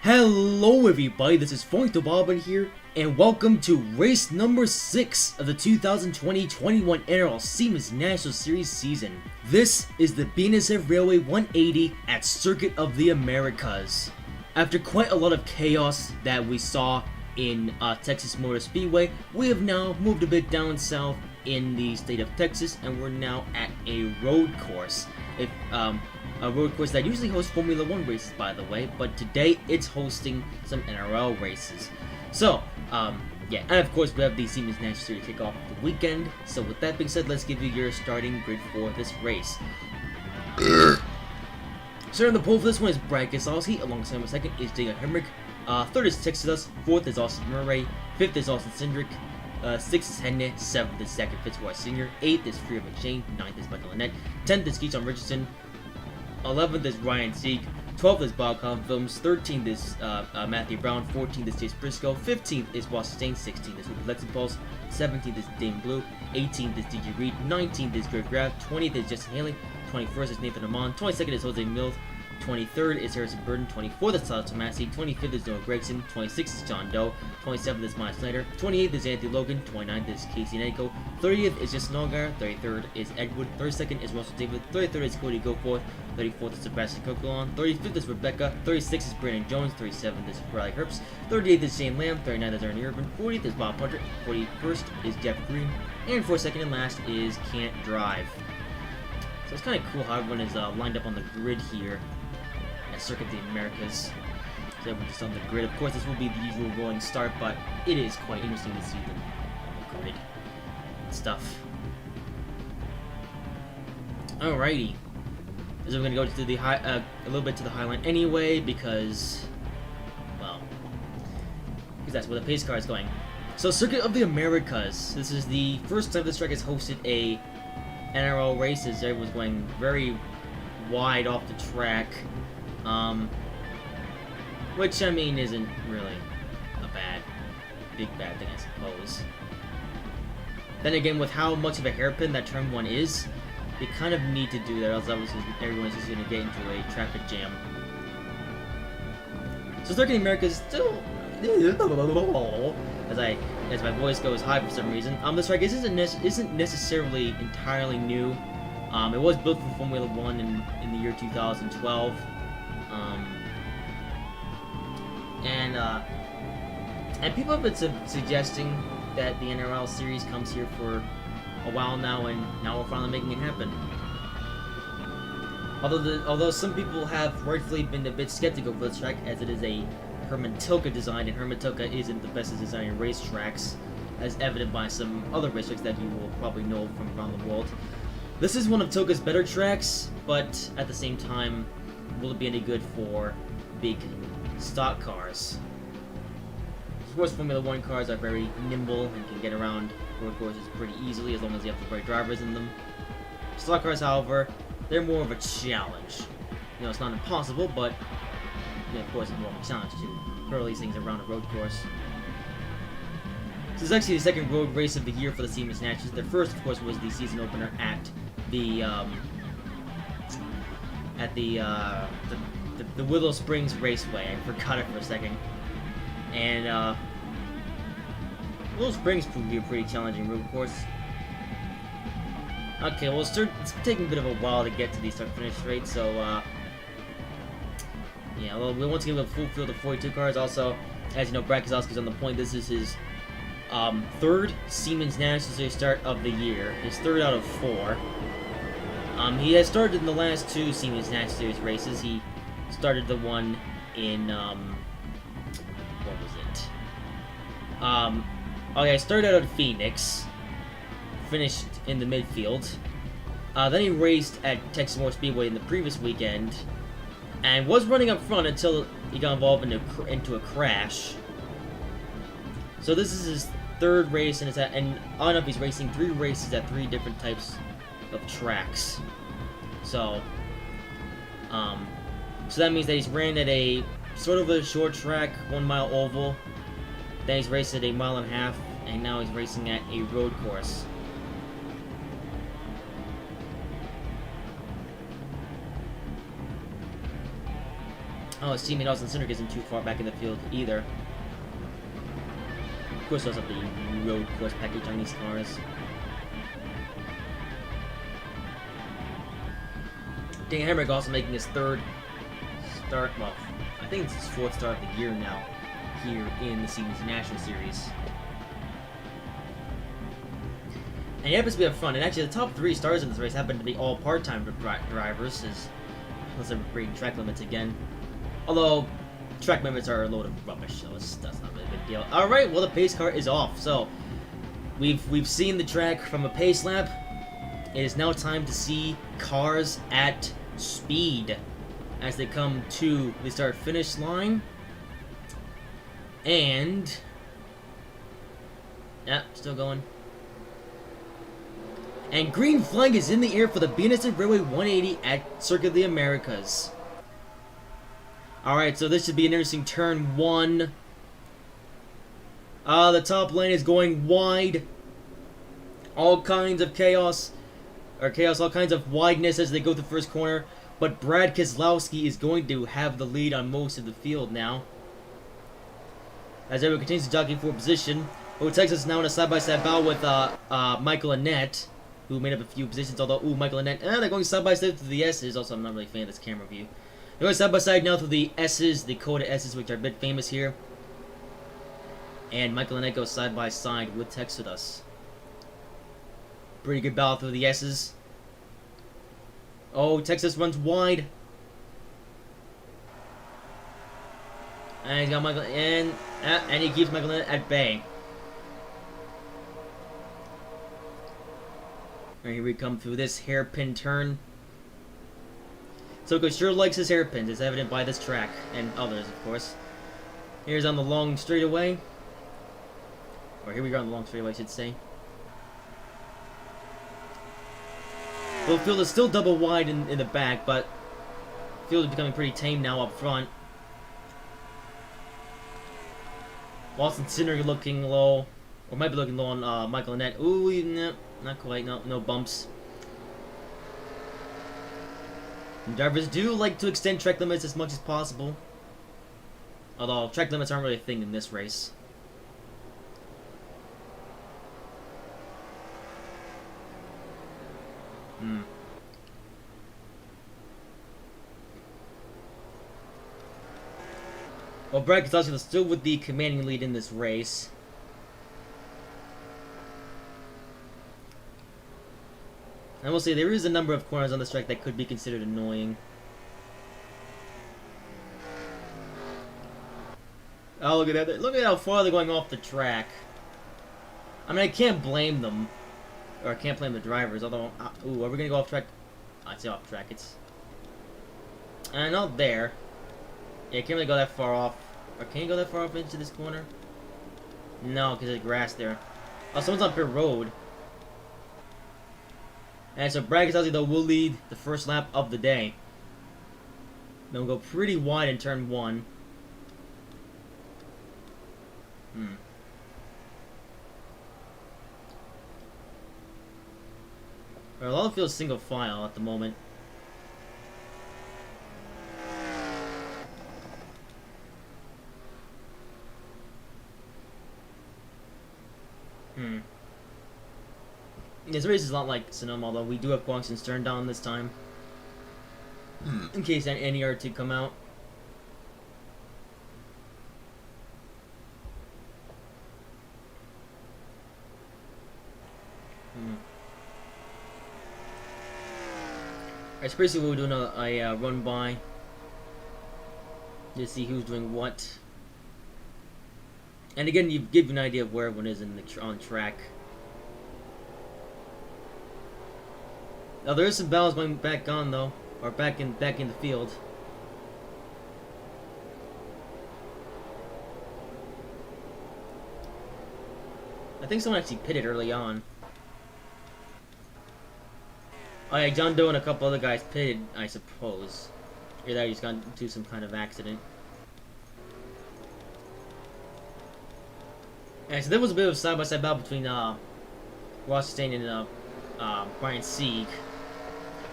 Hello everybody, this is Fointo Bobbin here, and welcome to race number 6 of the 2020-21 NROL Siemens National Series season. This is the BNSF Railway 180 at Circuit of the Americas. After quite a lot of chaos that we saw in Texas Motor Speedway, we have now moved a bit down south in the state of Texas, and we're now at a road course. A road course that usually hosts Formula 1 races, by the way, but today it's hosting some NRL races. So, yeah, and of course we have the Siemens National Series kick off the weekend. So with that being said, let's give you your starting grid for this race. Starting the pole for this one is Brad Keselowski, alongside him second is Daniel Hemrick, third is Texas, fourth is Austin Murray, fifth is Austin Cindric, 6th is Hedney, 7th is Zachary Fitzroy Sr., 8th is Freer McShane, 9th is Michael Annette, 10th is Keaton Richardson, 11th is Ryan Sieg, 12th is Bob Films, 13th is Matthew Brown, 14th is Chase Briscoe, 15th is Boston Stain, 16th is Rupert Lexipulse, 17th is Dane Blue, 18th is DJ Reed, 19th is Greg Graff, 20th is Justin Haley, 21st is Nathan Amon, 22nd is Jose Mills, 23rd is Harrison Burton, 24th is Tyler Tomasi, 25th is Noah Gregson, 26th is John Doe, 27th is Miles Snyder, 28th is Anthony Logan, 29th is Casey Neko, 30th is Justin Allgaier, 33rd is Ed Wood, 32nd is Russell David, 33rd is Cody Goforth, 34th is Sebastian Coquelin, 35th is Rebecca, 36th is Brandon Jones, 37th is Riley Herbst, 38th is Shane Lamb, 39th is Ernie Urban, 40th is Bob Punter, 41st is Jeff Green, and 42nd and last is Can't Drive. So it's kind of cool how everyone is lined up on the grid here at Circuit of the Americas. So everyone's just on the grid. Of course, this will be the usual rolling start, but it is quite interesting to see them on the grid and stuff. Alrighty. So we're gonna go to the a little bit to the Highline anyway, because, well, because that's where the pace car is going. So Circuit of the Americas. This is the first time this track has hosted a NRL race, as everyone's going very wide off the track. Which, I mean, isn't really a big bad thing, I suppose. Then again, with how much of a hairpin that turn 1 is, they kind of need to do that, else everyone's just going to get into a traffic jam. So Circuit of America is still, as my voice goes high for some reason. This track isn't necessarily entirely new. It was built for Formula 1 in the year 2012. And people have been suggesting that the NRL series comes here for a while now, and now we're finally making it happen. Although some people have rightfully been a bit skeptical for this track, as it is a Herman Tilke design, and Herman Tilke isn't the best at designing racetracks, as evident by some other racetracks that you will probably know from around the world. This is one of Tilke's better tracks, but at the same time, will it be any good for big stock cars? Of course, Formula 1 cars are very nimble and can get around road courses pretty easily as long as you have the right drivers in them. Stock cars, however, they're more of a challenge. You know, it's not impossible, but of course it's more of a challenge to hurl these things around a road course. This is actually the second road race of the year for the Siemens Nationals. Their first, of course, was the season opener at the Willow Springs Raceway. I forgot it for a second. And Willow Springs proved to be a pretty challenging road course. Okay, well, it's taking a bit of a while to get to the start-finish straight, so yeah, well, we want to give a full field of 42 cars. Also, as you know, Brad Keselowski's on the point. This is his third Siemens National Series start of the year. His third out of 4. He has started in the last 2 Siemens National Series races. He started the one in, what was it? Okay, I started out at Phoenix, finished in the midfield. Then he raced at Texas Motor Speedway in the previous weekend, and was running up front until he got involved into a crash. So this is his third race, and on up he's racing 3 races at 3 different types of tracks. So, so that means that he's ran at a sort of a short track, 1 mile oval. Then he's raced at a 1.5 miles, and now he's racing at a road course. Oh, his teammate Austin Cindric isn't too far back in the field either. Of course, also the road course package on these cars. Dan Hemrick also making his third start, well, I think it's his fourth start of the year now, here in the Siemens National Series. And he happens to be up front, and actually the top 3 stars in this race happen to be all part-time drivers, unless they're breaking track limits again. Although, track limits are a load of rubbish, so that's not really a big deal. Alright, well the pace car is off, so we've seen the track from a pace lap. It is now time to see cars at speed as they come to the start-finish line. And... yeah, still going. And green flag is in the air for the BNSF Railway 180 at Circuit of the Americas. Alright, so this should be an interesting turn 1. The top lane is going wide. All kinds of chaos. All kinds of wideness as they go to the first corner. But Brad Keselowski is going to have the lead on most of the field now. As everyone continues to jockey for position. Texas now in a side-by-side battle with Michael Annett, who made up a few positions, although, Michael Annett, they're going side-by-side through the S's. Also, I'm not really a fan of this camera view. They're going side-by-side now through the S's, the Coda S's, which are a bit famous here. And Michael Annett goes side-by-side with Texas. Pretty good battle through the S's. Oh, Texas runs wide. And he's got Michael, and he keeps Michael Annett at bay. And here we come through this hairpin turn. Soko sure likes his hairpins, it's evident by this track, and others, of course. Here's on the long straightaway. Or here we go on the long straightaway, I should say. Well, the field is still double wide in the back, but the field is becoming pretty tame now up front. Austin Cindric looking low, or might be looking low on Michael Annett. Ooh, no, not quite, no bumps. Drivers do like to extend track limits as much as possible. Although, track limits aren't really a thing in this race. Well, Brad Keselowski is still with the commanding lead in this race. I will say there is a number of corners on this track that could be considered annoying. Oh, look at that. Look at how far they're going off the track. I mean, I can't blame them. Or I can't blame the drivers, although... ooh, are we gonna go off track? I'd say off track. It's... not there. Yeah, can't really go that far off. Or can you go that far off into this corner? No, because there's grass there. Oh, someone's on pit road. And so Brad Keselowski, though, will lead the first lap of the day. Then we'll go pretty wide in turn 1. Well, a lot of field's single file at the moment. This race is a lot like Sonoma, although we do have Guang's and Stern down this time. In case any are to come out. Alright, so basically we'll do a run by to see who's doing what. And again, you give you an idea of where everyone is in the on track. Now there is some battles going back on though, or back in the field. I think someone actually pitted early on. Oh yeah, John Doe and a couple other guys pitted, I suppose. Either that or he's gone into some kind of accident. Yeah, so there was a bit of a side-by-side battle between Ross Chastain and Brian Sieg.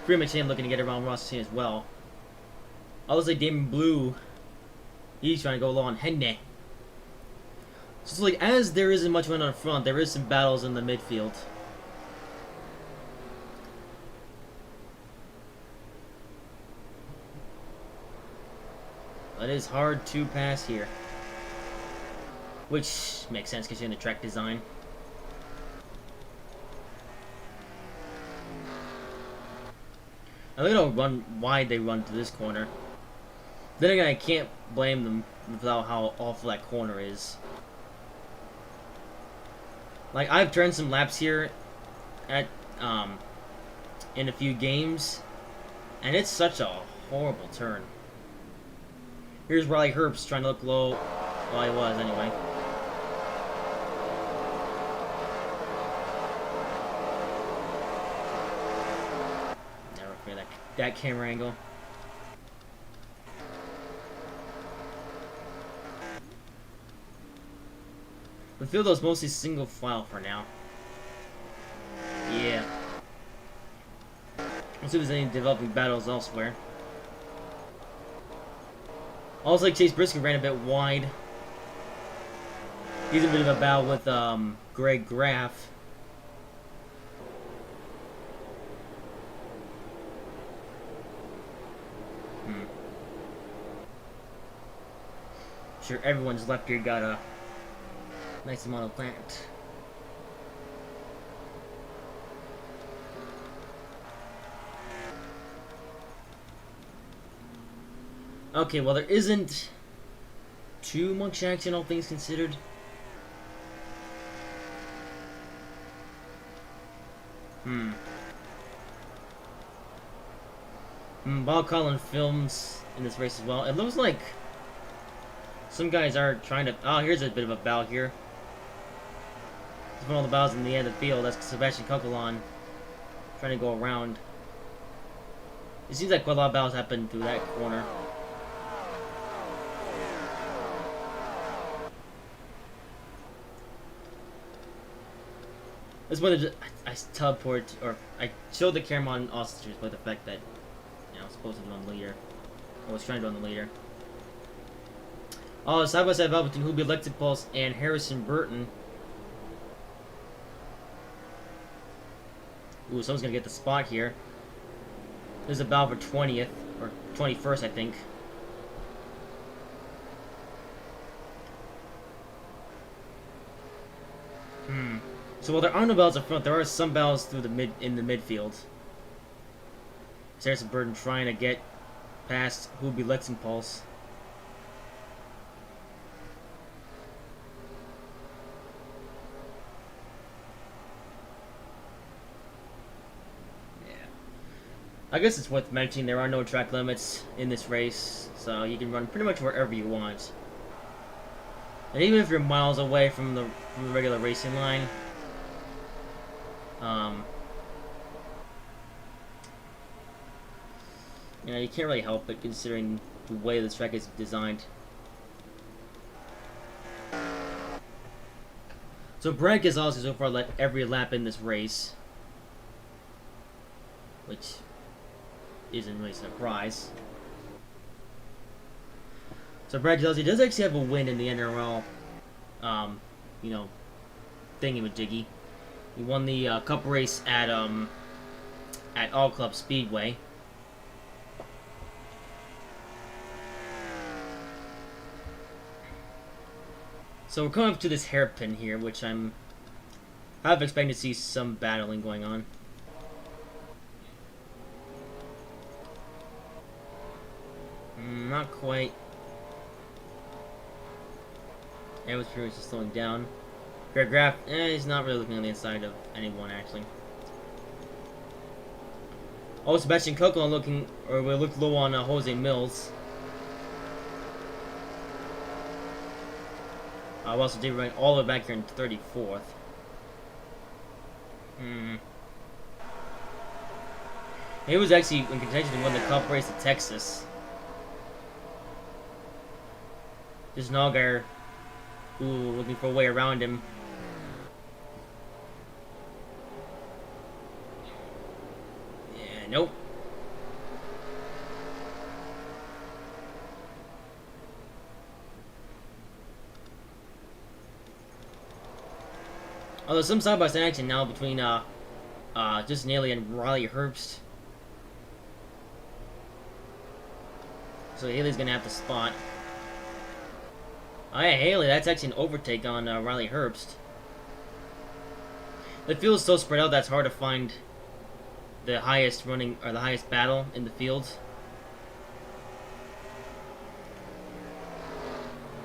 Pretty much him looking to get around Ross Chastain as well. Obviously, Damon Blue He's trying to go low on Henne. So it's like, as there isn't much going on in front, there is some battles in the midfield. But it is hard to pass here. Which makes sense considering the track design. I really don't run why they run to this corner. Then again, I can't blame them without how awful that corner is. Like, I've turned some laps here at in a few games, and it's such a horrible turn. Here's Riley Herbst trying to look low. Well, he was anyway. Never fear that camera angle. The field is mostly single file for now. Yeah. Let's see if there's any developing battles elsewhere. Also, like Chase Briscoe ran a bit wide. He's a bit of a battle with Greg Graff. Sure, everyone's left here got a nice amount of plant. Okay, well, there isn't too much action, all things considered. Bob Collin films in this race as well. It looks like some guys are trying to... Oh, here's a bit of a bow here. It's one of the bows in the end of the field. That's Sebastian Coquelin trying to go around. It seems like quite a lot of bows happen through that corner. That's when I teleport, or I showed the camera on Ostriches by the fact that, you know, I was supposed to be on the leader. I was trying to be on the leader. Oh, side by side battle between Hubi Electric Pulse and Harrison Burton. Ooh, someone's gonna get the spot here. There's a battle for 20th, or 21st, I think. So while there are no battles up front, there are some battles through the in the midfield. Harrison Burton trying to get past Hubi Lexingpulse. Yeah. I guess it's worth mentioning there are no track limits in this race, so you can run pretty much wherever you want. And even if you're miles away from the regular racing line, you know, you can't really help it considering the way this track is designed. So Brad Gonzalez has so far led every lap in this race, which isn't really a surprise. So Brad Gonzalez does actually have a win in the NROL, you know, thingy-majiggy. He won the Cup race at All Club Speedway. So we're coming up to this hairpin here, which I'm half expecting to see some battling going on. Not quite. It was pretty much just slowing down. Greg Graff, he's not really looking on the inside of anyone, actually. Oh, Sebastian Coquelin looking, or we look low on Jose Mills. We also did run all the way back here in 34th. He was actually in contention to win the Cup race at Texas. Just Nalgar, looking for a way around him. Yeah, nope. Although some side-by-side action now between just Nearly and Riley Herbst. So Haley's gonna have to spot. Oh yeah, Haley, that's actually an overtake on Riley Herbst. The field is so spread out that's hard to find the highest running or the highest battle in the field.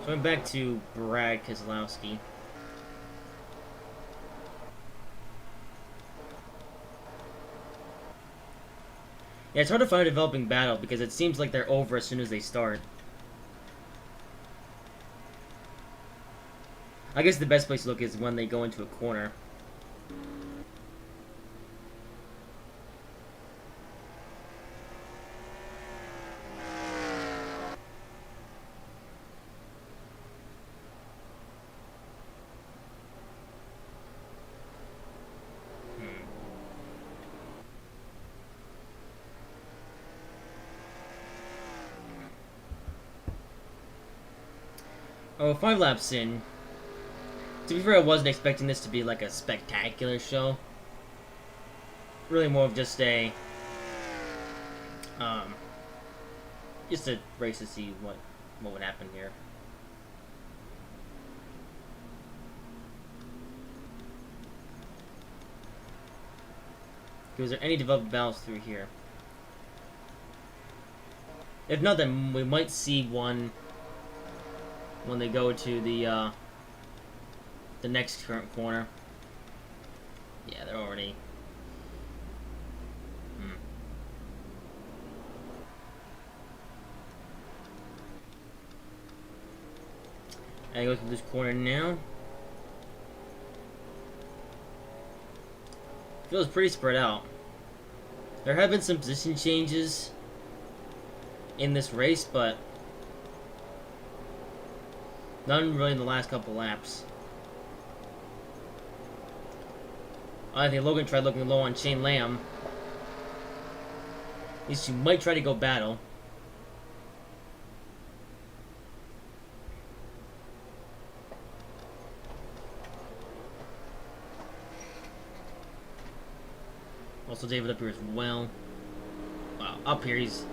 So going back to Brad Keselowski. Yeah, it's hard to find a developing battle because it seems like they're over as soon as they start. I guess the best place to look is when they go into a corner. Oh, 5 laps in. To be fair, I wasn't expecting this to be like a spectacular show. Really more of just a race to see what would happen here. Was there any developed battles through here? If not, then we might see one when they go to the next current corner. Yeah, they're already. I go through this corner now. Feels pretty spread out. There have been some position changes in this race, but none really in the last couple laps. I think Logan tried looking low on Shane Lamb. These two might try to go battle. Also David up here as well. Wow, up here, he's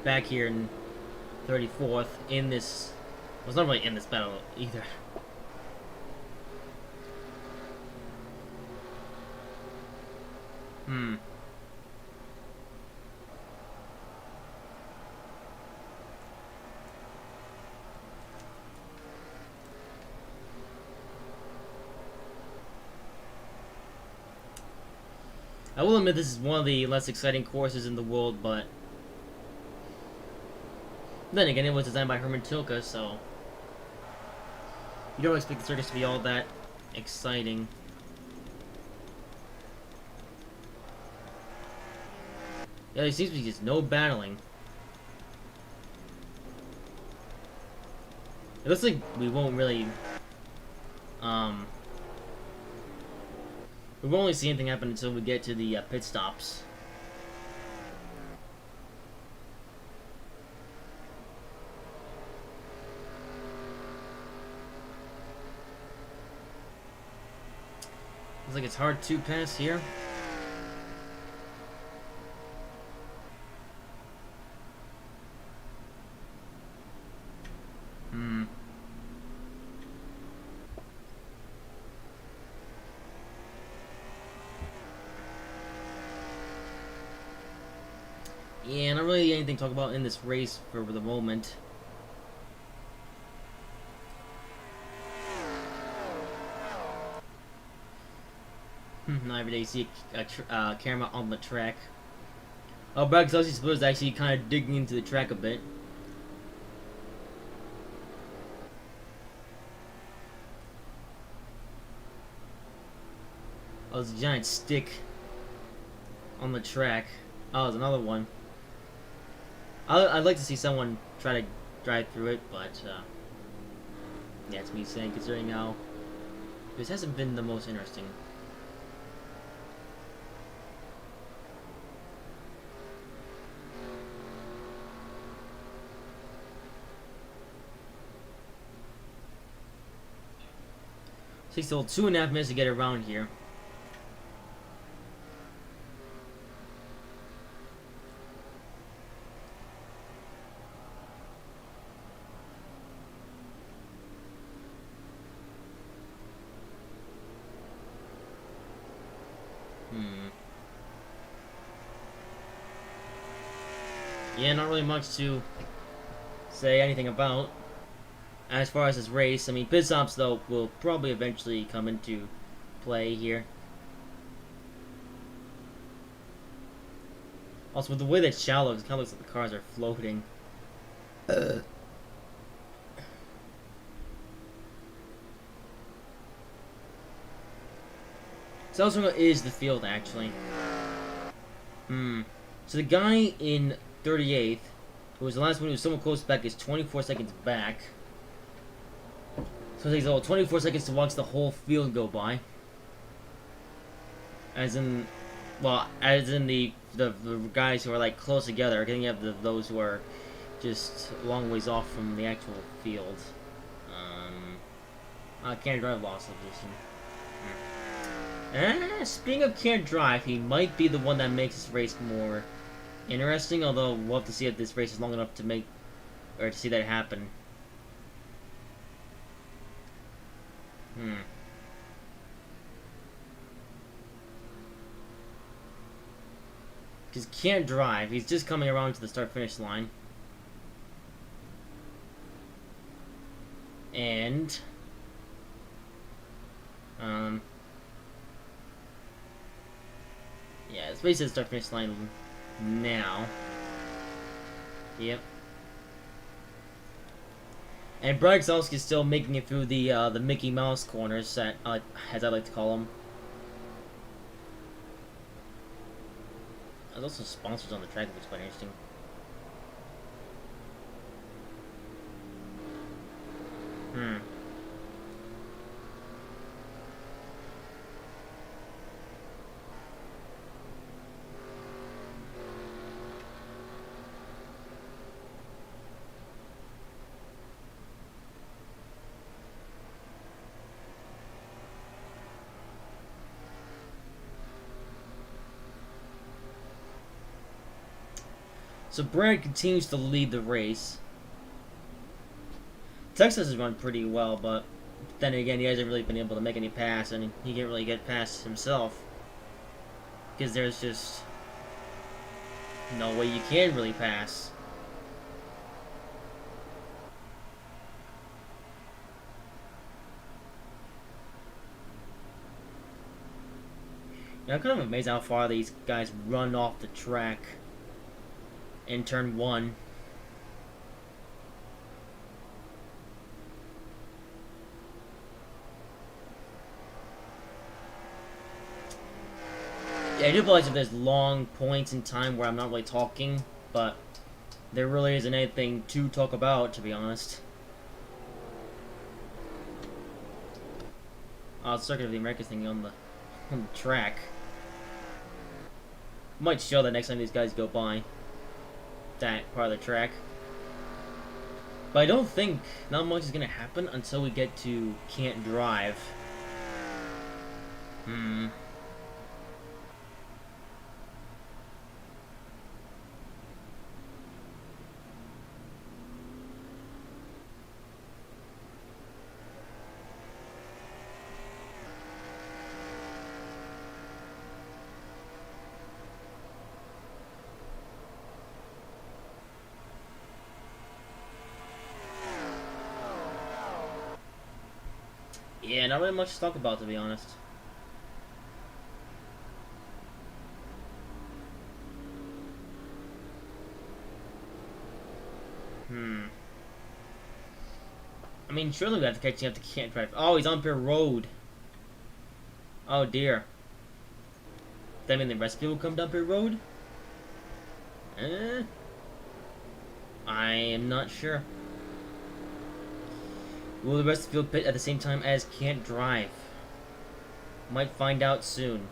back here in 34th in this. Well, it's not really in this battle either. I will admit this is one of the less exciting courses in the world, but then again, it was designed by Herman Tilke, so you don't expect the circus to be all that exciting. Yeah, there seems to be just no battling. It looks like we won't really, we won't really see anything happen until we get to the pit stops. Looks like it's hard to pass here. Yeah, not really anything to talk about in this race for the moment. Not every day you see a camera on the track. Oh, Brad Keselowski's supposed to actually kind of digging into the track a bit. Oh, there's a giant stick on the track. Oh, there's another one. I'd like to see someone try to drive through it, but yeah, it's me saying, considering how this hasn't been the most interesting. Takes still 2.5 minutes to get around here. Yeah, not really much to say anything about. As far as this race, I mean, pit stops, though, will probably eventually come into play here. Also, with the way that shallow, it kind of looks like the cars are floating. Salzburg is the field, actually. So the guy in 38th, who was the last one who was somewhat close back, is 24 seconds back. So it takes all 24 seconds to watch the whole field go by. As in, well, as in the guys who are like close together. Then you have those who are just a long ways off from the actual field. Can't drive lost position. Speaking of can't drive, he might be the one that makes this race more interesting. Although we'll have to see if this race is long enough to make or to see that happen. Because can't drive. He's just coming around to the start-finish line. And yeah, it's basically the start-finish line now. Yep. And Brian Gzowski is still making it through the Mickey Mouse corners, that as I like to call them. There's also sponsors on the track, which is quite interesting. So Brad continues to lead the race. Texas has run pretty well, but then again, he hasn't really been able to make any pass, and he can't really get past himself. Because there's just no way you can really pass. I'm kind of amazed how far these guys run off the track in turn 1. Yeah, I do realize if there's long points in time where I'm not really talking, but there really isn't anything to talk about, to be honest. Circuit of the Americas thing on the track. Might show that next time these guys go by that part of the track. But I don't think not much is gonna happen until we get to Can't Drive. Yeah, not really much to talk about, to be honest. I mean, surely we have to catch up to Can't Drive. Oh, he's on pure road. Oh dear. Does that mean the rest of people come down pure road? I am not sure. Will the rest of the field pit at the same time as Can't Drive? Might find out soon.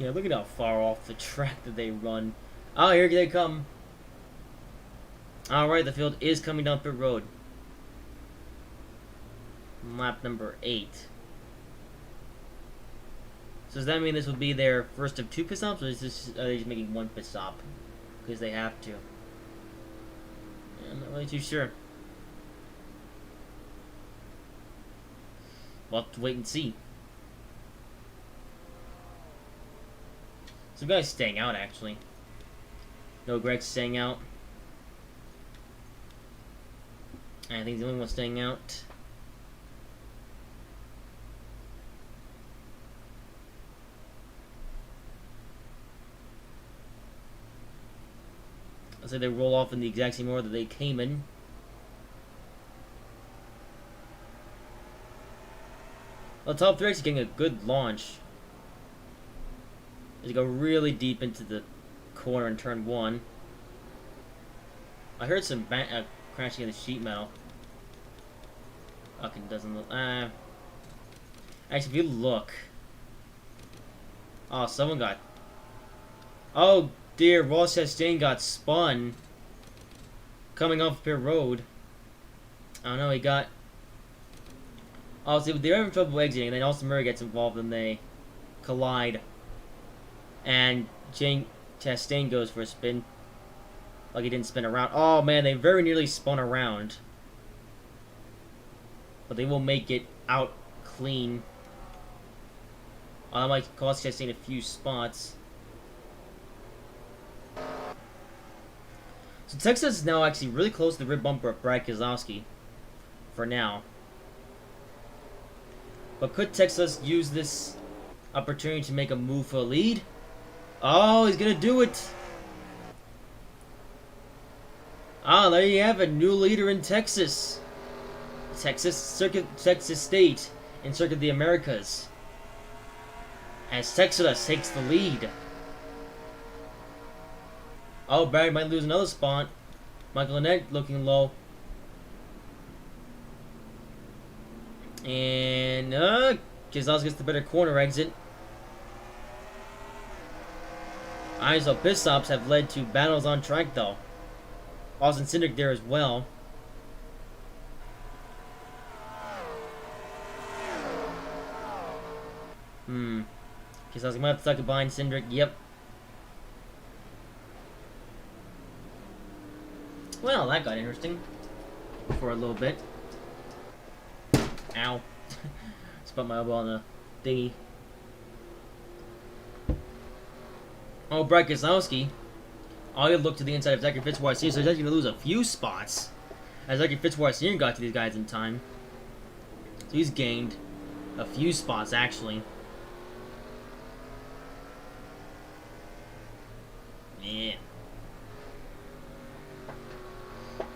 Yeah, look at how far off the track that they run. Oh, here they come. Alright, the field is coming down pit road. Lap number 8. So does that mean this would be their first of 2 pit stops, or are they just making 1 pit stop? Because they have to. Yeah, I'm not really too sure. We'll have to wait and see. Some guy's staying out, actually. No, Greg's staying out. I think he's the only one staying out. I'll say they roll off in the exact same order that they came in. Well, top 3 actually getting a good launch. They go really deep into the corner in turn 1. I heard some crashing in the sheet metal. Fucking doesn't look. Actually, if you look. Oh, someone got. Oh dear, Ross Chastain got spun. Coming off pit road. I don't know, he got. Oh, see, they're having trouble exiting, and then Austin Murray gets involved and they collide. And Chastain goes for a spin. Like he didn't spin around. Oh man, they very nearly spun around. But they will make it out clean. That might cost Chastain a few spots. So Texas is now actually really close to the rib bumper of Brad Keselowski. For now. But could Texas use this opportunity to make a move for a lead? Oh, he's gonna do it! Ah, there you have it. New leader in Texas. Texas State in Circuit of the Americas. As Texas takes the lead. Oh, Barry might lose another spot. Michael Annett looking low. And Keselowski gets the better corner exit. ISO pit stops have led to battles on track though. Austin Cindric there as well. Keselowski might have to tuck it behind Cindric. Yep. Well, that got interesting. For a little bit. Ow. Spun my elbow on the thingy. Oh, Brad Keselowski. All you look to the inside of Zachary Fitzwater Sr., so he's actually going to lose a few spots. As Zachary Fitzwater Sr. got to these guys in time. So he's gained a few spots, actually. Yeah.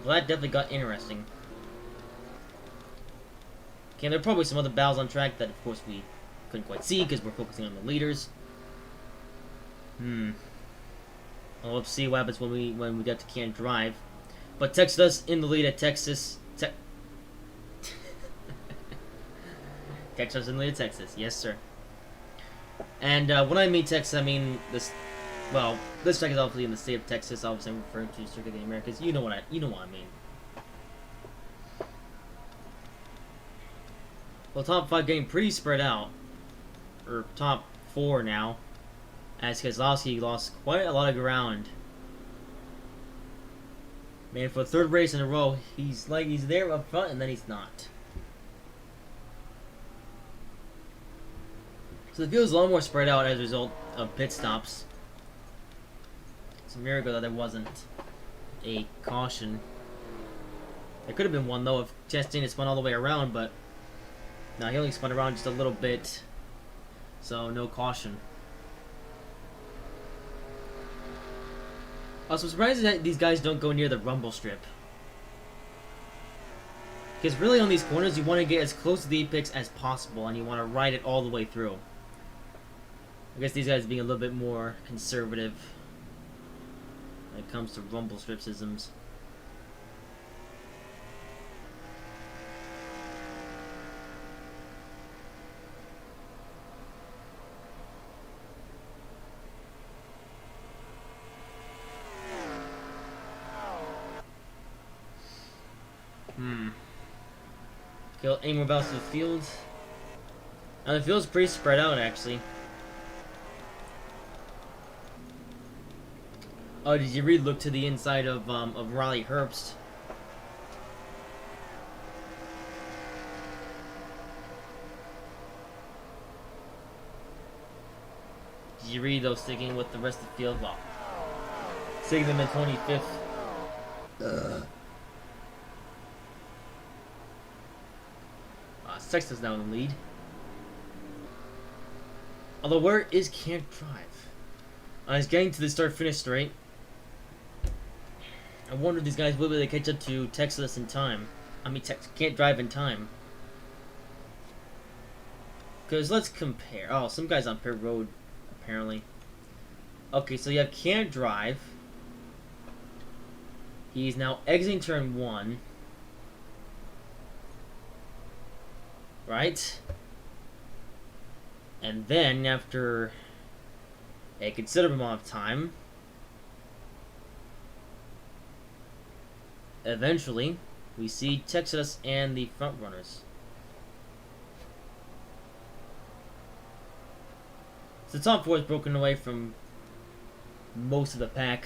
Well, that definitely got interesting. Okay, there are probably some other battles on track that, of course, we couldn't quite see because we're focusing on the leaders. Well, let's see what happens when we get to Canton Drive. But Texas in the lead at Texas. Texas in the lead at Texas, yes sir. And when I mean Texas, I mean this. Well, this track is obviously in the state of Texas. Obviously, I'm referring to Circuit of the Americas. You know what I mean. Well, top 5 getting pretty spread out, or top 4 now, as Keselowski lost quite a lot of ground. Man, for the 3rd race in a row, he's there up front and then he's not. So the field is a lot more spread out as a result of pit stops. It's a miracle that there wasn't a caution. There could have been one though if Chastain had spun all the way around, but no, he only spun around just a little bit, so no caution. Also, I'm surprised that these guys don't go near the rumble strip. Because really on these corners, you want to get as close to the apex as possible, and you want to ride it all the way through. I guess these guys being a little bit more conservative when it comes to rumble stripsisms. Kill any more balls to the field. The field's pretty spread out, actually. Oh, did you really look to the inside of Raleigh Herbst? Did you read those sticking with the rest of the field? Well, sticking them in 25th. Sexton's now in the lead. Although, where is Can't Drive? He's getting to the start-finish straight. I wonder if these guys will be able to catch up to Texas in time. I mean, Can't Drive in time. Because let's compare. Oh, some guy's on pit road, apparently. Okay, so you have Can't Drive. He's now exiting turn 1. Right? And then, after a considerable amount of time, eventually, we see Texas and the front runners. So the top 4 is broken away from most of the pack.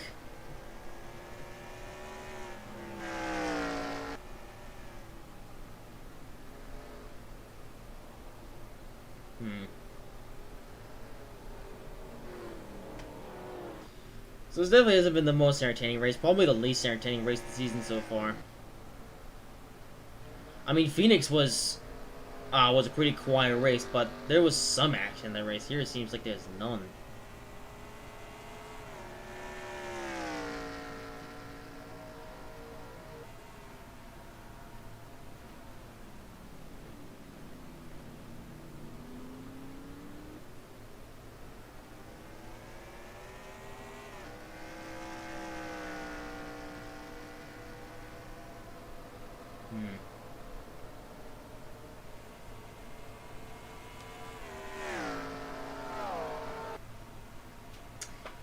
So this definitely hasn't been the most entertaining race. Probably the least entertaining race of the season so far. I mean, Phoenix was a pretty quiet race, but there was some action in that race. Here it seems like there's none.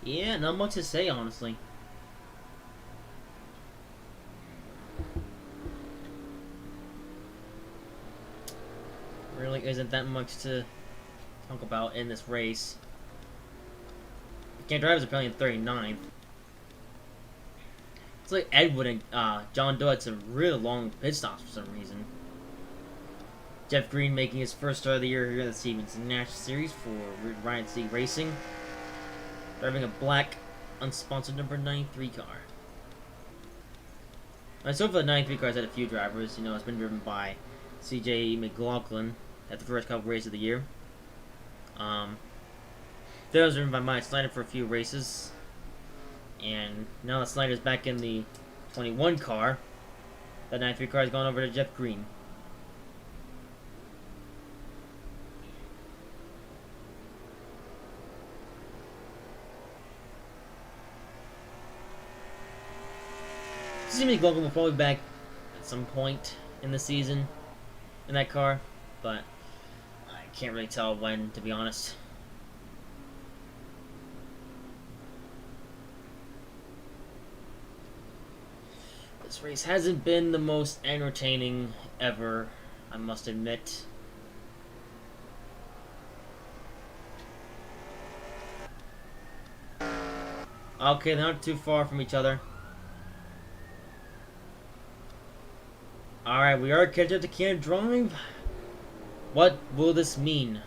Yeah, not much to say, honestly. Really isn't that much to talk about in this race. Can't Drive is apparently in 39th. It's like Edwood and John Doe had some really long pit stops for some reason. Jeff Green making his first start of the year here in the Siemens National Series for Ryan C. Racing. Driving a black, unsponsored number 93 car. And so far, the 93 car's had a few drivers. You know, it's been driven by C.J. McLaughlin at the first couple races of the year. Then it was driven by Mike Snyder for a few races. And now that Snyder's back in the 21 car, that 93 car has gone over to Jeff Green. Seems Logan will probably be back at some point in the season in that car, but I can't really tell when, to be honest. This race hasn't been the most entertaining ever, I must admit. Okay, they're not too far from each other. Alright, we are catching up to Can't Drive. What will this mean?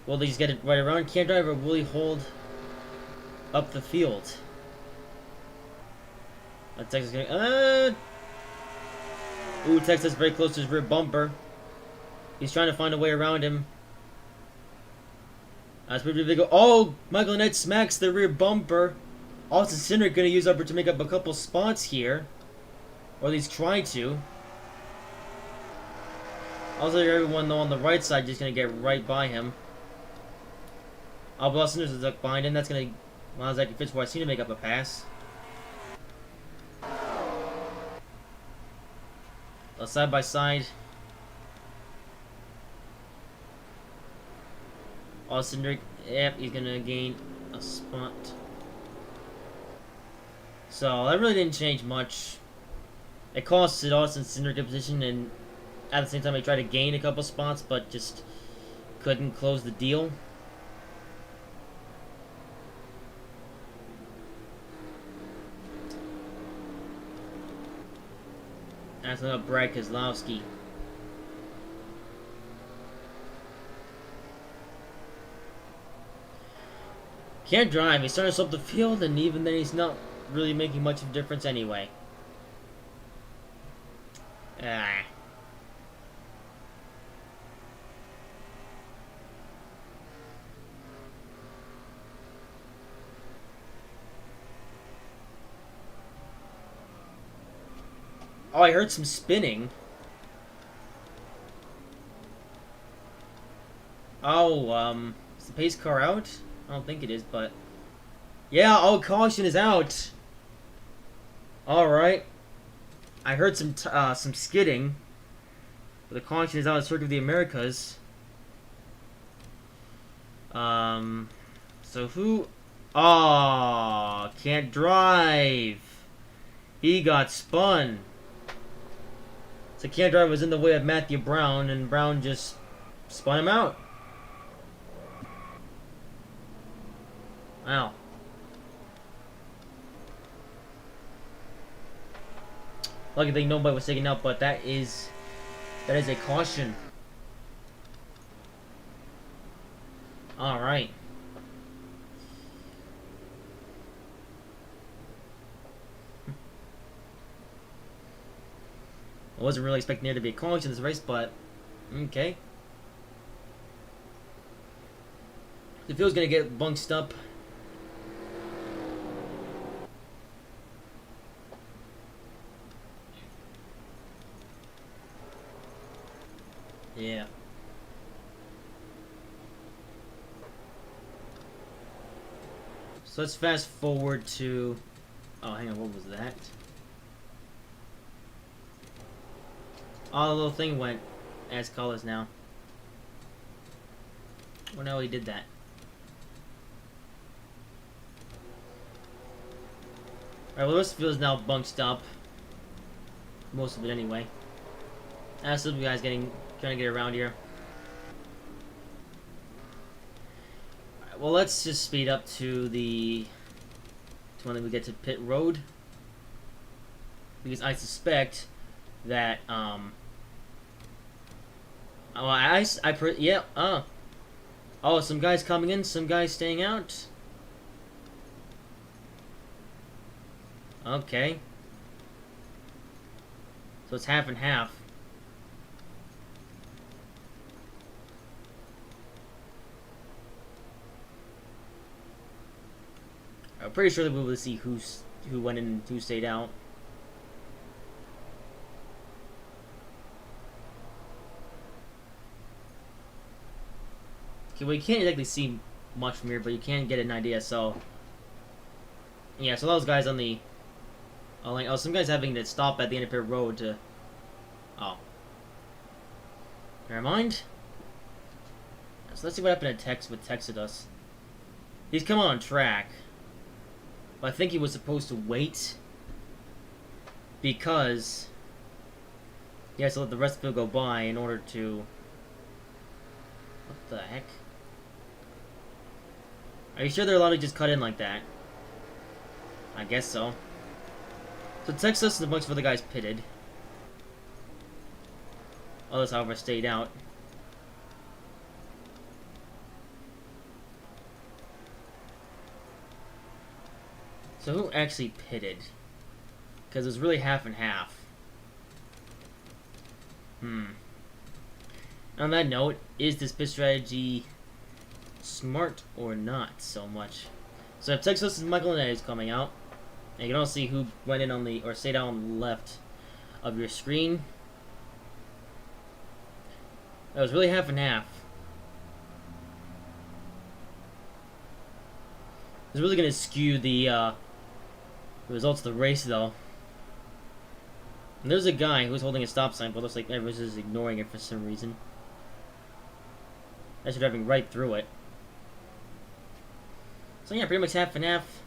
Will they just get it right around Can't Drive, or will he hold up the field? Texas getting Ooh, Texas very close to his rear bumper. He's trying to find a way around him. That's pretty big. Oh, Michael Annett smacks the rear bumper. Austin Cindric gonna use upper to make up a couple spots here, or at least try to. Also, everyone though on the right side just gonna get right by him. Austin Cindric is stuck behind him. That's gonna allow Zach Fitzroy to make up a pass. Side by side. Cindric, yep, he's gonna gain a spot. So that really didn't change much. It costed Austin Cinder good position, and at the same time, I tried to gain a couple spots, but just couldn't close the deal. That's not Brad Keselowski. Can't drive. He's starting to slow up the field, and even then, he's not really making much of a difference anyway. Ah. Oh, I heard some spinning. Oh, is the pace car out? I don't think it is, but... Yeah, oh, caution is out! Alright. I heard some skidding. But the caution is out of Circuit of the Americas. So who... Oh, can't drive! He got spun. So can't drive was in the way of Matthew Brown, and Brown just spun him out. Wow. Lucky thing nobody was taken out, but that is a caution. Alright. I wasn't really expecting there to be a caution in this race, but okay. The field's gonna get bunched up. Yeah. So let's fast forward to... Oh, hang on, what was that? Oh, the little thing went as colors now. Well, no, he did that. Alright, well, this field is now bunched up. Most of it, anyway. Some guys trying to get around here. Alright, well, let's just speed up to when we get to pit road. Because I suspect that, oh, some guys coming in, some guys staying out. Okay. So it's half and half. I'm pretty sure that we will see who went in and who stayed out. Okay, well, you can't exactly see much from here, but you can get an idea, so... Yeah, so those guys on the... Oh, some guys having to stop at the end of pit road to... Oh. Never mind. So let's see what happened to Tex with Texidus. He's come on track. But I think he was supposed to wait. Because... He has to let the rest of the field go by in order to... What the heck? Are you sure they're allowed to just cut in like that? I guess so. So Texas and a bunch of other guys pitted. Others, however, stayed out. So who actually pitted? Because it was really half and half. On that note, is this pit strategy smart or not so much? So if Texas and Michael Annette is coming out, and you can all see who went in on the, or stayed out on the left of your screen. That was really half and half. It's really going to skew the results of the race, though. And there's a guy who's holding a stop sign, but looks like everyone's just ignoring it for some reason. As you're driving right through it. So yeah, pretty much half and half.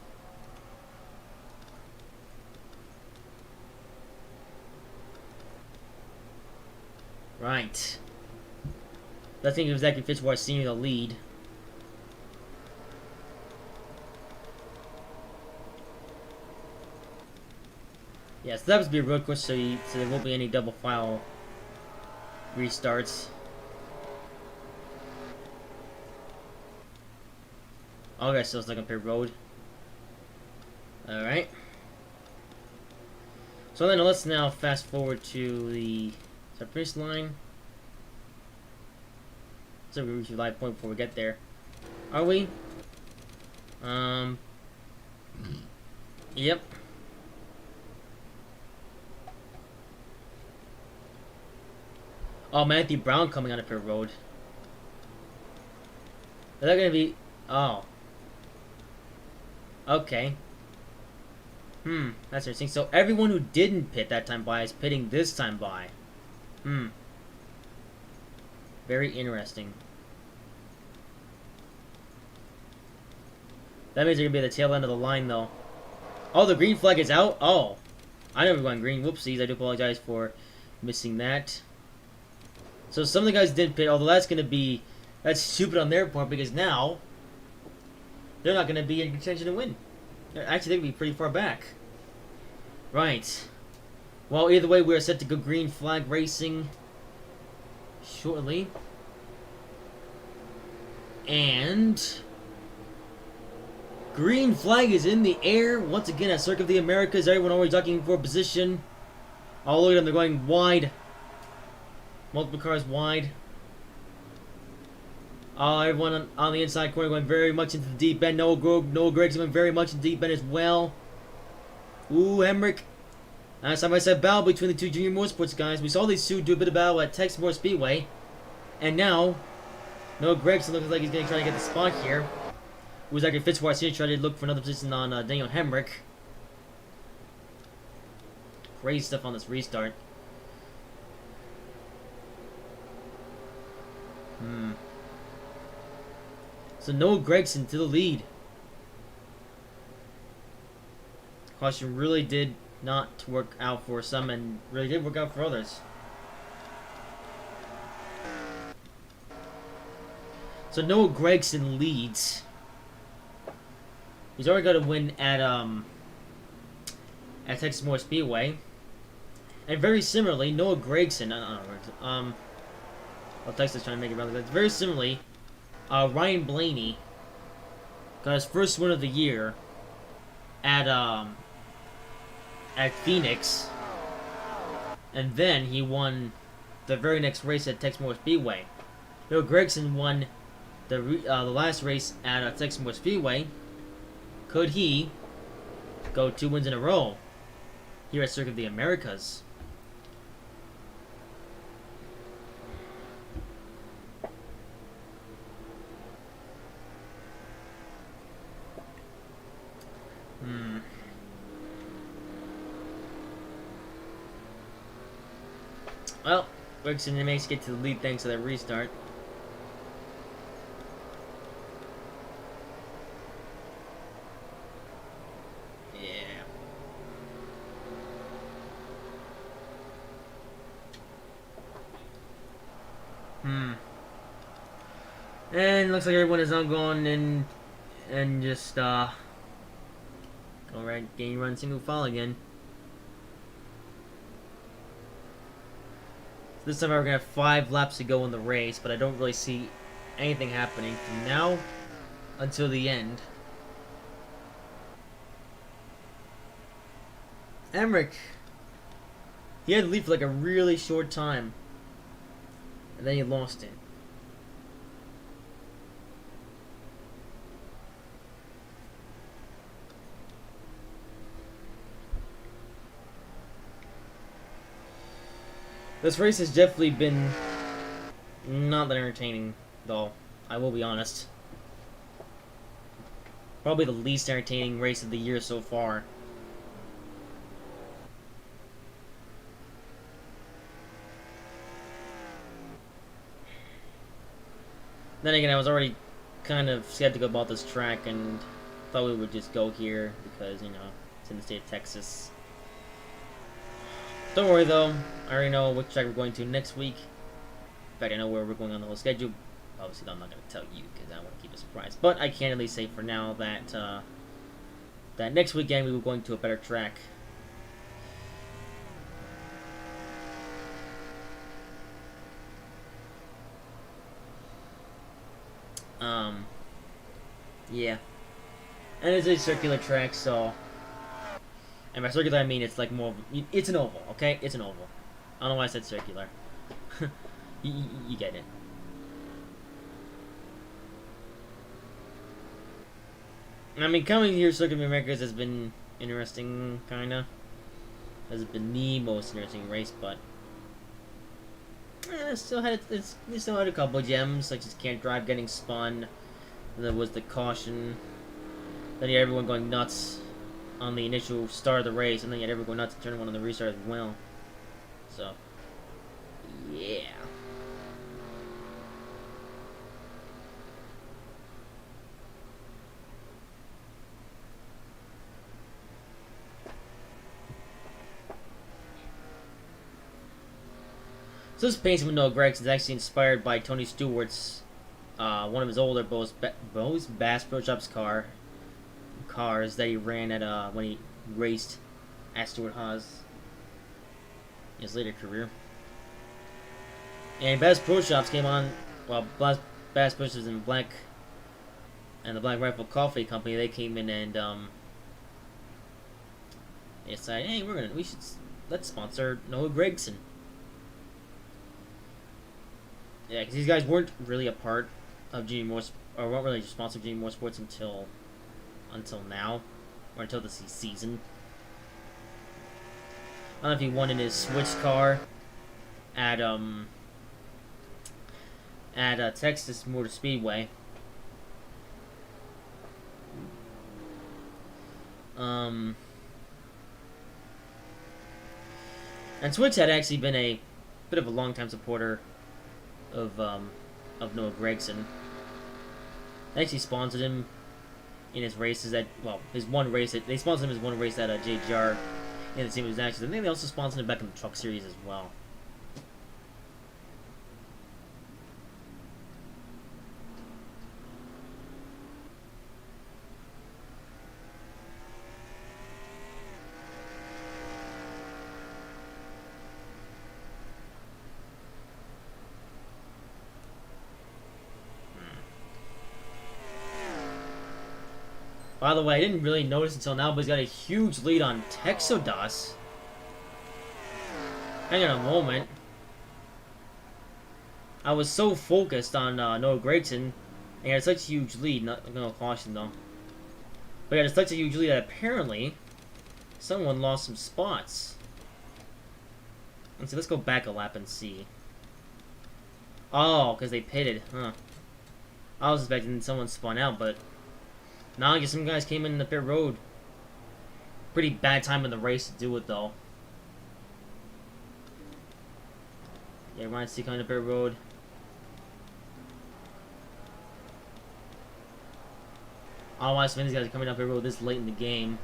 Right. I think exactly fits where I see the lead. Yeah, so that was be real quick, so there won't be any double file restarts. Okay, so it's like on pit road. Alright. So then let's now fast forward to the finish line. So we reach the live point before we get there. Are we? Yep. Oh, Matthew Brown coming on the pit road. Is that gonna be... Oh. Okay. That's interesting. So everyone who didn't pit that time by is pitting this time by. Very interesting. That means they're gonna be at the tail end of the line, though. Oh, the green flag is out? Oh. I never went green. Whoopsies. I do apologize for missing that. So some of the guys didn't pit, although that's stupid on their part, because now they're not gonna be in contention to win. Actually, they're gonna be pretty far back. Right. Well, either way, we're set to go green flag racing shortly. And green flag is in the air once again at Circuit of the Americas. Everyone already talking for position. Oh, look at them, they're going wide. Multiple cars wide. Everyone on the inside corner going very much into the deep end. Noah Gregson went very much in the deep end as well. Ooh, Hemrick. Side by side battle between the two junior motorsports guys. We saw these two do a bit of battle at Texas Motor Speedway. And now, Noah Gregson looks like he's going to try to get the spot here. It was actually Fitzwater Senior trying to look for another position on Daniel Hemrick. Crazy stuff on this restart. So Noah Gregson to the lead. Caution really did not work out for some and really did work out for others. So Noah Gregson leads. He's already got a win at Texas Motor Speedway. And very similarly, Noah Gregson, Texas trying to make it relevant. Very similarly, Ryan Blaney got his first win of the year at Phoenix, and then he won the very next race at Texas Motor Speedway. Noah Gregson won the last race at Texas Motor Speedway. Could he go 2 wins in a row here at Circuit of the Americas? Well, Gregson managed to get to the lead thanks to that restart. Yeah. And looks like everyone is now going in and just alright, game run single file again. This time we're gonna have 5 laps to go in the race, but I don't really see anything happening from now until the end. Emmerich, he had to lead for like a really short time, and then he lost it. This race has definitely been not that entertaining, though. I will be honest. Probably the least entertaining race of the year so far. Then again, I was already kind of skeptical about this track and thought we would just go here because, you know, it's in the state of Texas. Don't worry though, I already know which track we're going to next week. In fact, I know where we're going on the whole schedule. Obviously, I'm not going to tell you because I want to keep it a surprise. But I can at least say for now that that next weekend we were going to a better track. Yeah. And it's a circular track, so... And by circular, I mean it's like more... It's an oval, okay? It's an oval. I don't know why I said circular. you get it. I mean, coming here to Circuit of Americas has been interesting, kinda. Has been the most interesting race, but... it still had a couple of gems, like just can't drive getting spun. And there was the caution. Then you had everyone going nuts on the initial start of the race, and then you had everyone going nuts to turn one on the restart as well. So, yeah. So this painting with Noah Gregson is actually inspired by Tony Stewart's, one of his older Bose Bass Pro Shops cars that he ran at when he raced at Stewart Haas in his later career. And Bass Pro Shops came on, well, Bass Pro Shops and the Black Rifle Coffee Company, they came in and they decided, hey, let's sponsor Noah Gregson. Yeah, because these guys weren't really a part of GM Motorsports, or weren't really responsible for GM Motorsports until now, or until this season. I don't know if he won in his Switch car at Texas Motor Speedway. And Switch had actually been a bit of a long-time supporter of Noah Gregson. They actually sponsored him in his races his one race. They sponsored him his one race at JGR in the Siemens Actions. I think they also sponsored him back in the Truck Series as well. By the way, I didn't really notice until now, but he's got a huge lead on Texodas. Hang on a moment. I was so focused on Noah Gregson, and he had such a huge lead. Not gonna caution though, but he had such a huge lead that apparently someone lost some spots. Let's go back a lap and see. Oh, because they pitted, huh? I was expecting someone spun out, but. Now I guess some guys came in the pit road. Pretty bad time in the race to do it though. Yeah, Ryan C coming to pit road. I don't know why some of these guys are coming up pit road this late in the game.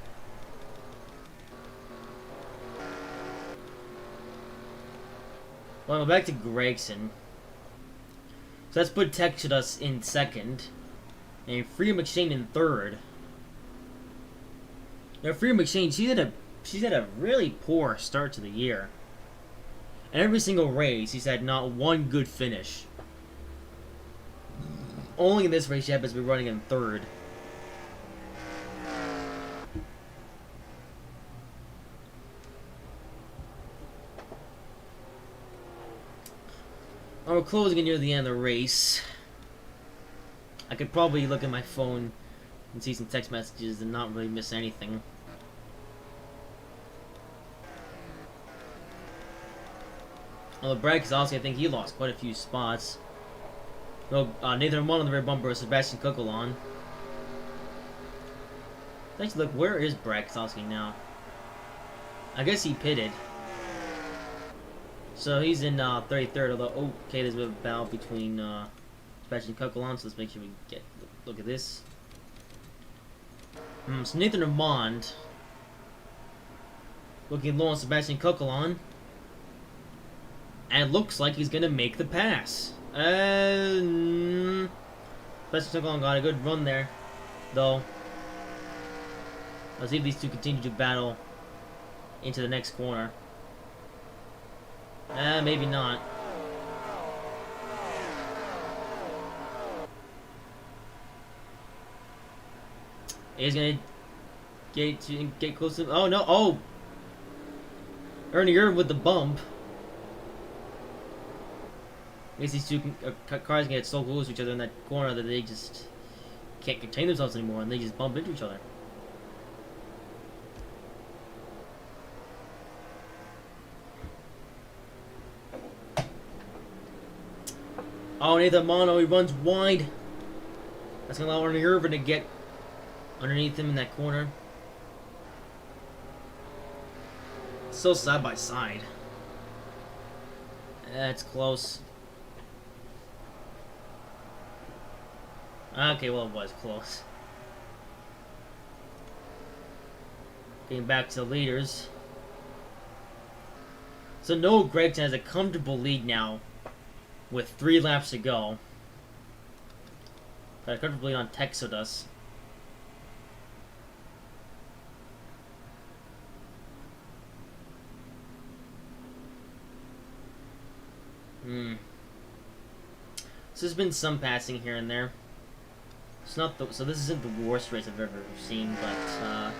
Well, we're back to Gregson. So let's put Texas in second. And Freya McShane in third. Now Freya McShane, she's had a really poor start to the year. And every single race, she's had not one good finish. Only in this race, she happens to be running in third. We're closing near the end of the race. I could probably look at my phone and see some text messages and not really miss anything. Well, Brad Keselowski, I think he lost quite a few spots. No, Nathan Ramon on the rear bumper with Sebastian Coquelin. Let's look, where is Brad Keselowski now? I guess he pitted. So he's in 33rd, although, okay, there's a bit of a battle between Sebastian Coquelin, so let's make sure we get look at this. So Nathan Ramond looking low on Sebastian Coquelin. And it looks like he's gonna make the pass. Special got a good run there, though. Let's see if these two continue to battle into the next corner. Maybe not. He's gonna get close to. Oh no! Oh, Ernie Irvin with the bump. I guess these two cars can get so close to each other in that corner that they just can't contain themselves anymore, and they just bump into each other. Oh, Nathan Mono, he runs wide. That's gonna allow Ernie Irvin to get underneath him in that corner. Still side by side. That's close. Okay, well, it was close. Getting back to the leaders. So Noah Gragson has a comfortable lead now with 3 laps to go. Got comfortably on Texodus. So there's been some passing here and there. It's not so this isn't the worst race I've ever seen, but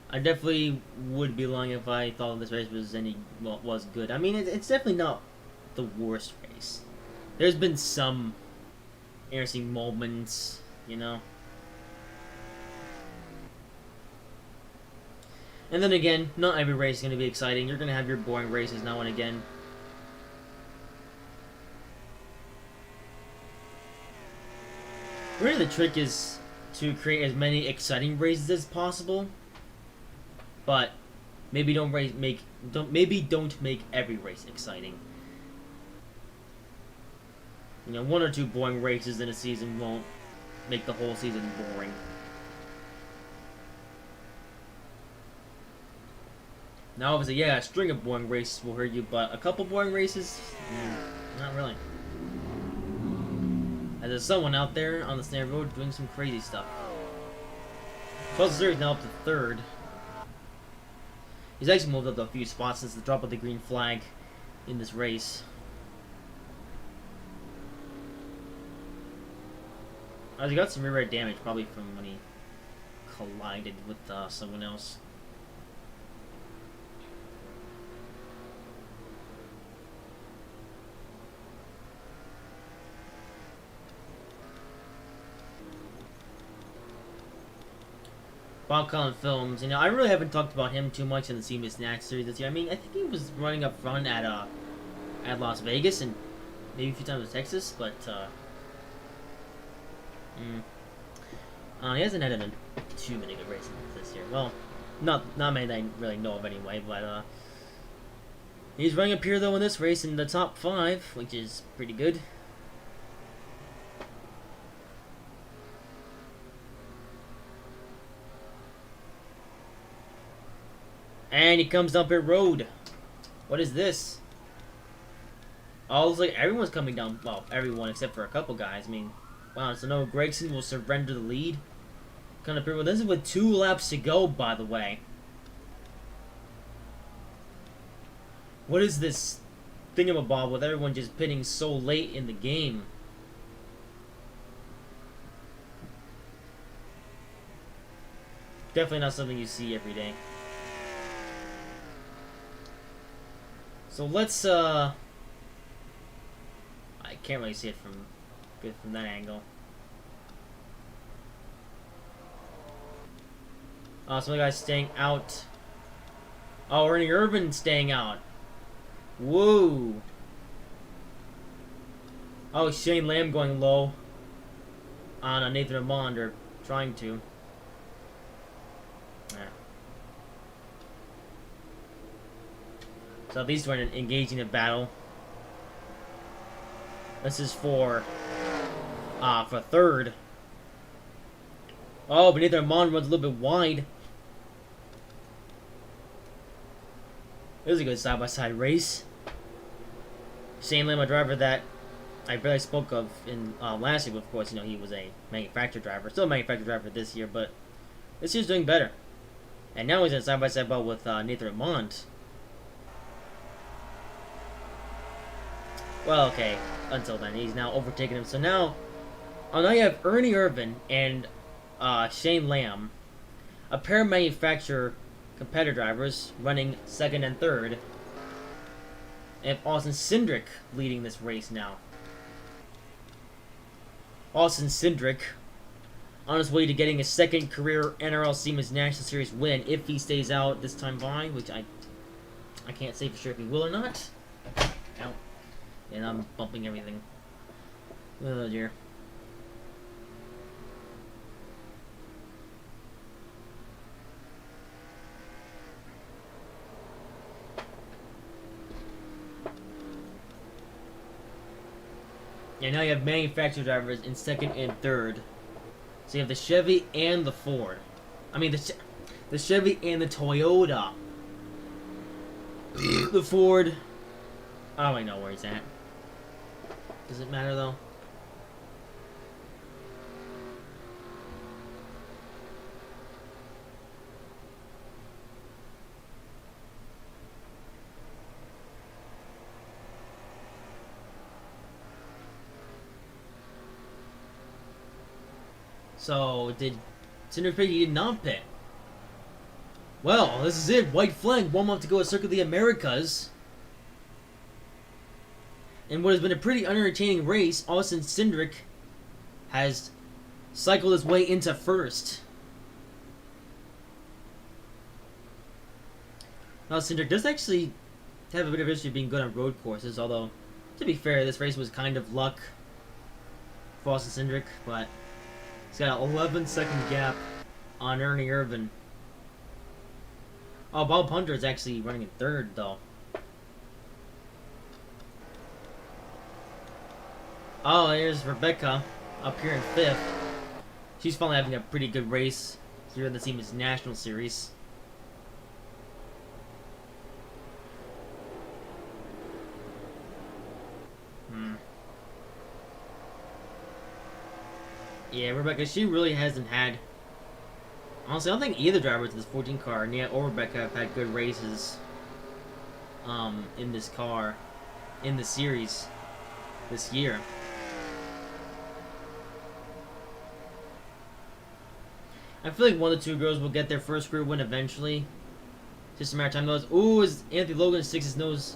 I definitely would be lying if I thought this race was good. I mean, it's definitely not the worst race. There's been some interesting moments, you know. And then again, not every race is going to be exciting. You're going to have your boring races now and again. Really, the trick is to create as many exciting races as possible, but maybe don't make every race exciting. You know, 1 or 2 boring races in a season won't make the whole season boring. Now, obviously, yeah, a string of boring races will hurt you, but a couple boring races, not really. As there's someone out there on the standard road doing some crazy stuff. Charles Series now up to 3rd. He's actually moved up a few spots since the drop of the green flag in this race. He got some rear damage, probably from when he collided with someone else. Bob Collin Films, you know, I really haven't talked about him too much in the Siemens Snatch series this year. I mean, I think he was running up front at Las Vegas and maybe a few times in Texas, but he hasn't had too many good races this year. Well, not many that I really know of anyway, but he's running up here though in this race in the top 5, which is pretty good. And he comes down pit road. What is this? Oh, it looks like everyone's coming down. Well, everyone except for a couple guys. I mean, wow, so Noah Gragson will surrender the lead. Coming up pit road. This is with 2 laps to go, by the way. What is this thingamabob with everyone just pitting so late in the game? Definitely not something you see every day. So let's I can't really see it from that angle. Some of the guys staying out. Oh, Ernie Irvin staying out. Whoa. Oh, Shane Lamb going low on Nathan Amond, or trying to. Yeah. So these two are engaging in battle. This is for 3rd. Oh, but Nathan Amond runs a little bit wide. It was a good side-by-side race. Shane Lamb, a driver that I barely spoke of in last year. Of course, he was a manufacturer driver, still a manufacturer driver this year, but this year's doing better. And now he's in a side-by-side battle with Nathan Ramond. Well, okay, until then, he's now overtaken him. So now you have Ernie Irvan and Shane Lamb, a pair of manufacturer competitor drivers running second and third, and Austin Cindric leading this race now. Austin Cindric on his way to getting his second career NRL Siemens National Series win if he stays out this time by, which I can't say for sure if he will or not. Ow. And I'm bumping everything. Oh dear. And now you have manufacturer drivers in second and third. So you have the Chevy and the Ford. I mean, the Chevy and the Toyota. The Ford. I don't really know where he's at. Does it matter though? So, did Cindric pit? He did not pit. Well, this is it. White flag. 1 month to go at Circuit of the Americas. In what has been a pretty unentertaining race, Austin Cindric has cycled his way into first. Now, Cindric does actually have a bit of history of being good on road courses, although, to be fair, this race was kind of luck for Austin Cindric, but he's got an 11-second gap on Ernie Irvan. Oh, Bob Hunter is actually running in third, though. Oh, here's Rebecca up here in fifth. She's finally having a pretty good race here in the Siemens National Series. Yeah, Rebecca, she really hasn't had... Honestly, I don't think either driver to this 14 car, Nia or Rebecca, have had good races in this car, in the series this year. I feel like one of the two girls will get their first career win eventually. Just a matter of time. Knows. Ooh, as Anthony Logan sticks his nose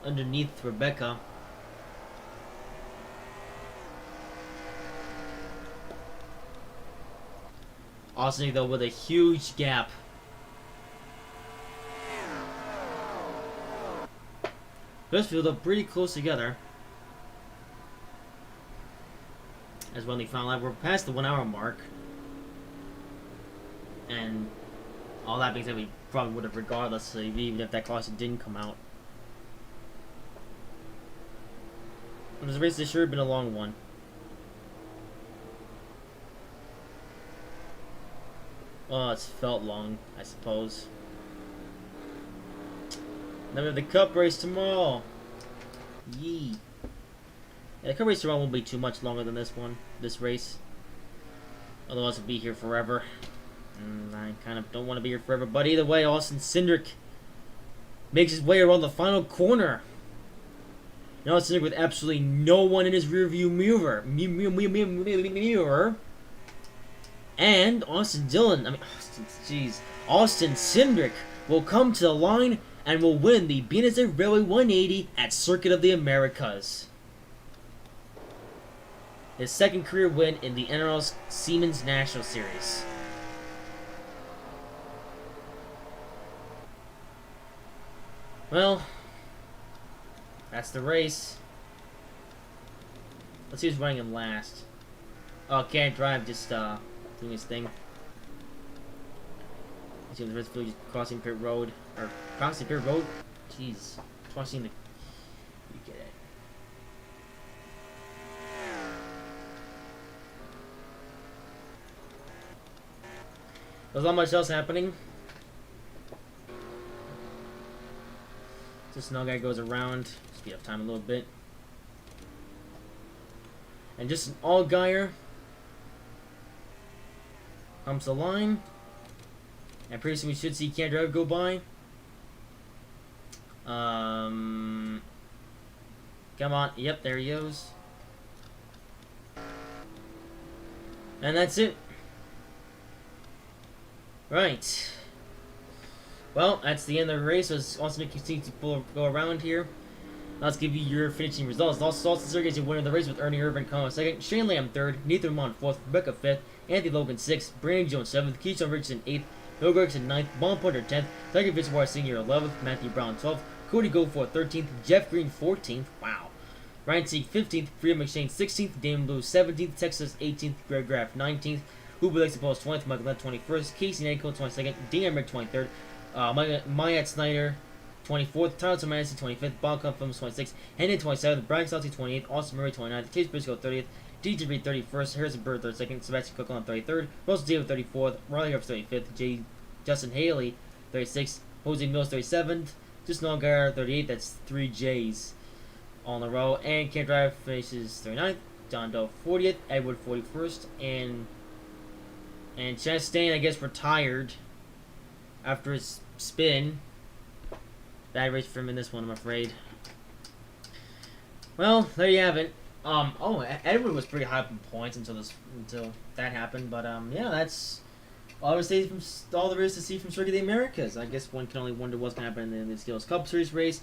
underneath Rebecca. Austin, though, with a huge gap. Both feel up pretty close together. As when we found out, we're past the 1 hour mark. And all that being said, we probably would have regardless, even if that caution didn't come out. But this race has sure been a long one. Oh, it's felt long, I suppose. Then we have the Cup race tomorrow. Yee. Yeah, the Cup race tomorrow won't be too much longer than this one, this race. Otherwise, it'll be here forever. I kind of don't want to be here forever, but either way, Austin Cindric makes his way around the final corner. Now Cindric with absolutely no one in his rearview mirror. And Austin Cindric will come to the line and will win the BNSF Railway 180 at Circuit of the Americas. His second career win in the NROL Siemens National Series. Well, that's the race. Let's see who's running in last. Oh, can't drive, just doing his thing. Let's see if the rest of just crossing pit road. Or crossing pit road? Jeez. Crossing the... You get it. There's not much else happening. This no guy goes around, speed up time a little bit. And just an all-guyer. Comes the line. And pretty soon we should see Can't Drive go by. Come on. Yep, there he goes. And that's it. Right. Well, that's the end of the race. So it's also going to continue to go around here. Let's give you your finishing results. Austin Sergey is your winner of the race with Ernie Irvin coming second, Shane Lamb third, Nathan Ramon fourth, Rebecca fifth, Anthony Logan sixth, Brandon Jones seventh, Keyshawn Richardson eighth, Bill Gregson ninth, Bon Pointer 10th, Tiger Fitzwater Sr. 11th, Matthew Brown 12th, Cody Goforth 13th, Jeff Green 14th, wow, Ryan Sieg 15th, Freedom McShane 16th, Damon Blue 17th, Texas 18th, Greg Graff 19th, Hooper Lexi Post 20th, Michael Lett 21st, Casey Nanko 22nd, Dan Emmerich 23rd, Mayat Snyder 24th, Tyler Tomancy 25th, Bob Cup Films 26th, Hendon 27th, Brian Salty 28th, Austin Murray 29th, Chase Briscoe 30th, DJ Reed 31st, Harrison Bird 32nd, Sebastian Cook on 33rd, Russell David 34th, Riley Harps 35th, Justin Haley 36th, Jose Mills 37th, Justin Allgaier 38th, that's 3 J's all in a row, and Can't Drive finishes 39th, John Doe 40th, Edward 41st, and Chastain, I guess, retired after his spin. Bad race for him in this one, I'm afraid. Well, there you have it. Edward was pretty high up in points until that happened, but yeah, that's all I would say from all there is to see from Circuit of the Americas. I guess one can only wonder what's gonna happen in the Skills Cup Series race.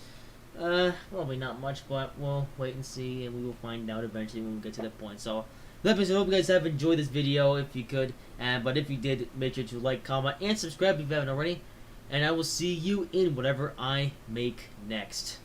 Probably not much, but we'll wait and see, and we will find out eventually when we get to that point. So, that being said, I hope you guys have enjoyed this video, if you could, but if you did, make sure to like, comment, and subscribe if you haven't already. And I will see you in whatever I make next.